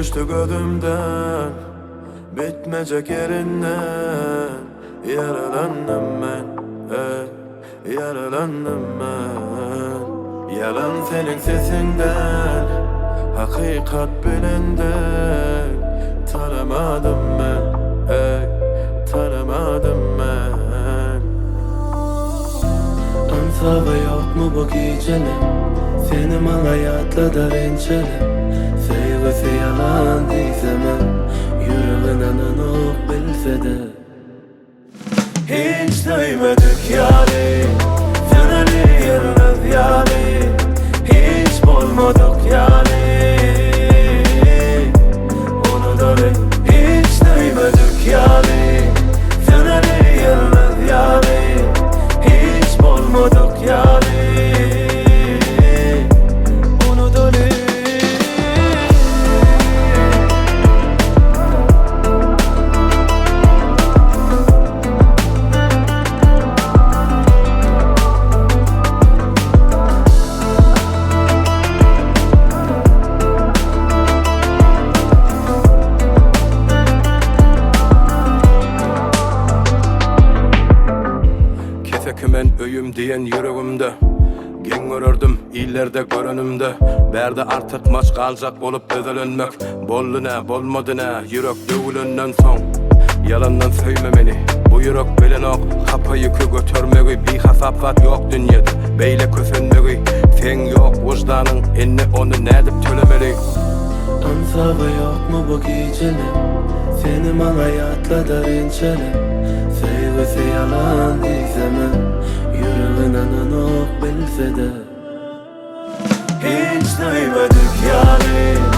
düştü gözümden, bitmeyecek yerinden. Yaralandım ben, yaralandım ben. Yalan senin sesinden, hakikat bilenden. Tanımadım ben, tanımadım ben. Ansabı yok mu bu gecenin? Seni bana yatla incelim. Sevgisi yalan değilsem yüreğin ananı bilse de. Hiç duymadık yani, seni yalnız yani. Hiç bulmadık yani, onu da hiç duymadık yani. Seni yalnız yani, hiç bulmadık yani. Onu da Kesekimen öyüm diyen yüreğimde, gen görürdüm illerde görünümde. Berdi artık maç kalacak olup özelenmek. Bollu ne bolmadı ne yürek dövülünden son. Yalandan söymemeni bu yürek bilen ok. Kapa yükü götürmegi bir hasafat yok dünyada. Beyle kösenmegi sen yok vicdanın enne onu nedip tölemeli. Ansabı yok mu bu gecenin? Seni bana yatla incelim. Sevgisi yalan değilsem yüreğin ananı bilse de. hiç duymadık yani.